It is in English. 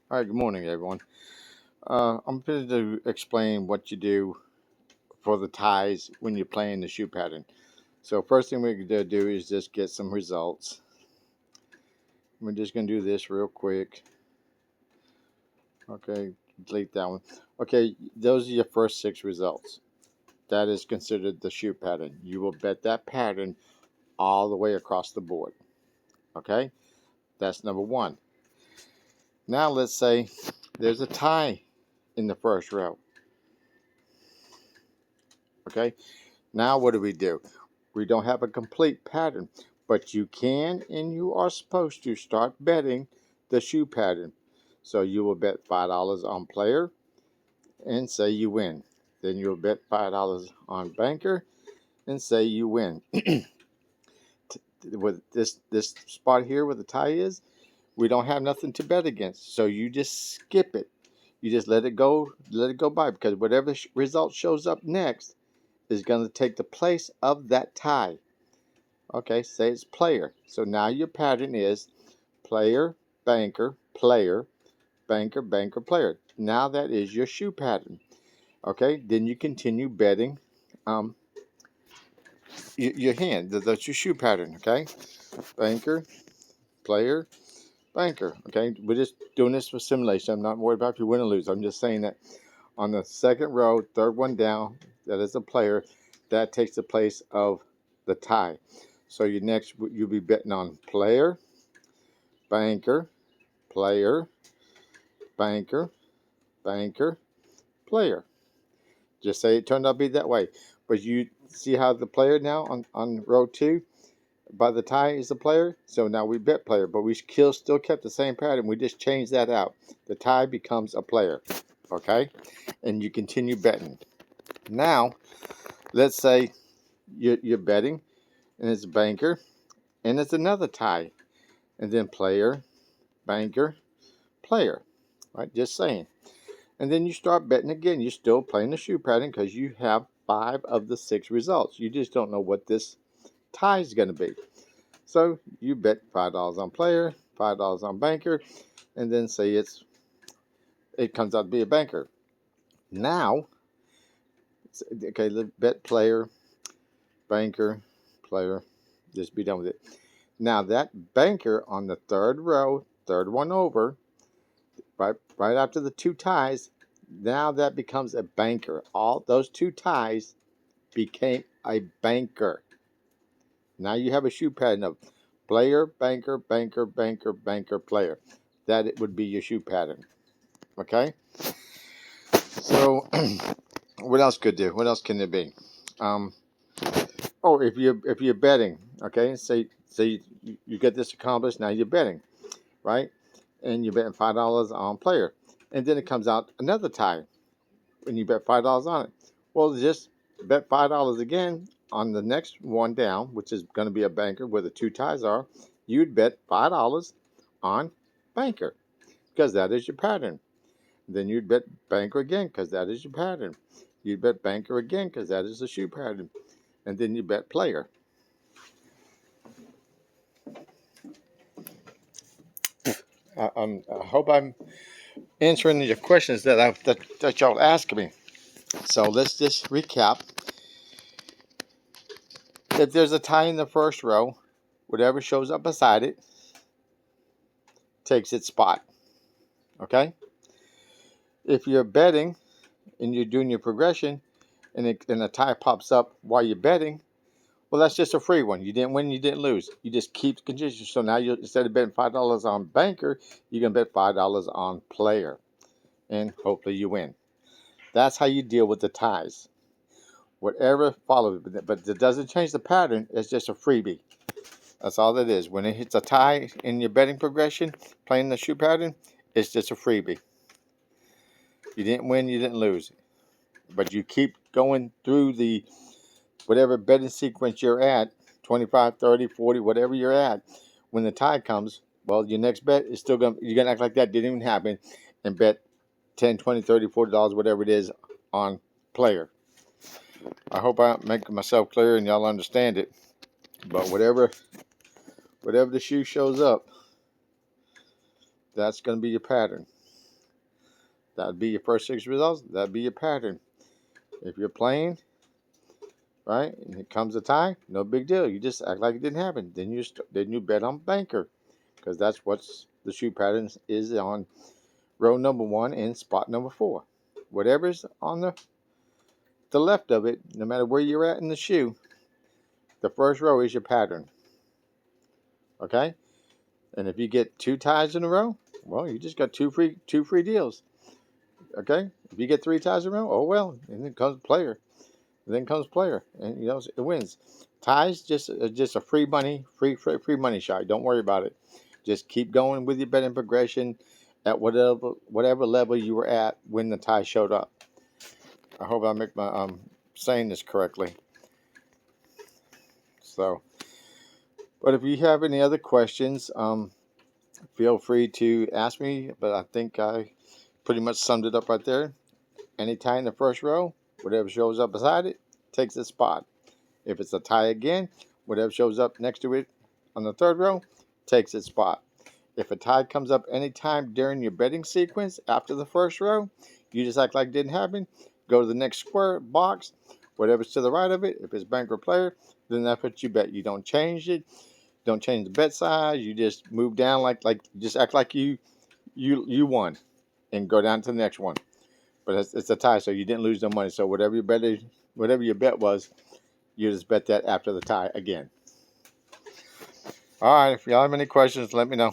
All right, good morning, everyone. I'm going to explain what you do for the ties when you're playing the shoe pattern. So first thing we're going to do is just get some results. We're just going to do this real quick. Okay, delete that one. Okay, those are your first 6 results. That is considered the shoe pattern. You will bet that pattern all the way across the board. Okay, that's number 1. Now let's say there's a tie in the first row. Okay, now what do? We don't have a complete pattern, but you can and you are supposed to start betting the shoe pattern. So you will bet $5 on player and say you win. Then you'll bet $5 on banker and say you win. With this spot here where the tie is, we don't have nothing to bet against. So you just skip it. You just let it go by, because whatever result shows up next is going to take the place of that tie. Okay, say it's player. So now your pattern is player, banker, banker, player. Now that is your shoe pattern. Okay, then you continue betting um, your hand. That's your shoe pattern. Okay, banker, player, banker. Okay, we're just doing this for simulation. I'm not worried about if you win or lose. I'm just saying that on the second row, third one down, that is a player. That takes the place of the tie. So you'll be betting on player, banker, player, banker, banker, player. Just say it turned out to be that way. But you see how the player now on row 2, by the tie is the player. So now we bet player, but we still kept the same pattern. We just changed that out. The tie becomes a player. Okay? And you continue betting. Now, let's say you're betting, and it's banker, and it's another tie. And then player, banker, player. Right? Just saying. And then you start betting again. You're still playing the shoe pattern because you have 5 of the 6 results. You just don't know what this tie is going to be. So you bet $5 on player, $5 on banker, and then say it comes out to be a banker. Now, okay, let's bet player, banker, player. Just be done with it. Now that banker on the third row, third one over, right after the 2 ties, now that becomes a banker. All those 2 ties became a banker. Now you have a shoe pattern of player, banker, banker, banker, banker, player. That it would be your shoe pattern. Okay. So what else could do? What else can there be? Um, if you're betting, okay. Say you get this accomplished. Now you're betting, right? And you're betting $5 on player, and then it comes out another tie, and you bet $5 on it. Well, just bet $5 again on the next one down, which is going to be a banker where the 2 ties are. You'd bet $5 on banker because that is your pattern. Then you'd bet banker again because that is your pattern. You'd bet banker again because that is the shoe pattern. And then you bet player. I hope I'm answering your questions that y'all asked me. So let's just recap. If there's a tie in the first row, whatever shows up beside it takes its spot. Okay? If you're betting and you're doing your progression and a tie pops up while you're betting, well, that's just a free one. You didn't win, you didn't lose. You just keep the condition. So now you, instead of betting $5 on banker, you can bet $5 on player, and hopefully you win. That's how you deal with the ties. Whatever follows, but it doesn't change the pattern. It's just a freebie. That's all it is. When it hits a tie in your betting progression, playing the shoe pattern, it's just a freebie. You didn't win, you didn't lose. But you keep going through the whatever betting sequence you're at, 25, 30, 40, whatever you're at. When the tie comes, well, your next bet is still going to, you're going to act like that didn't even happen and bet 10, 20, 30, $40, whatever it is, on player. I hope I'm making myself clear and y'all understand it. But whatever the shoe shows up, that's going to be your pattern. That'd be your first 6 results. That'd be your pattern. If you're playing, right, and it comes a tie, no big deal. You just act like it didn't happen. Then you bet on banker, because that's what's the shoe pattern is on row number 1 and spot number 4. Whatever's on the left of it, no matter where you're at in the shoe, the first row is your pattern. Okay? And if you get 2 ties in a row, well, you just got two free deals. Okay? If you get 3 ties in a row, oh well, and then comes player. Then comes player, and it wins. Ties just a free money shot. Don't worry about it. Just keep going with your betting progression at whatever level you were at when the tie showed up. I hope I make my saying this correctly. So, but if you have any other questions, feel free to ask me. But I think I pretty much summed it up right there. Any tie in the first row, whatever shows up beside it, takes its spot. If it's a tie again, whatever shows up next to it on the third row takes its spot. If a tie comes up anytime during your betting sequence after the first row, you just act like it didn't happen. Go to the next square box, whatever's to the right of it. If it's bank or player, then that's what you bet. You don't change it. Don't change the bet size. You just move down like just act like you won, and go down to the next one. But it's a tie, so you didn't lose no money. So whatever your bet was, you just bet that after the tie again. All right. If y'all have any questions, let me know.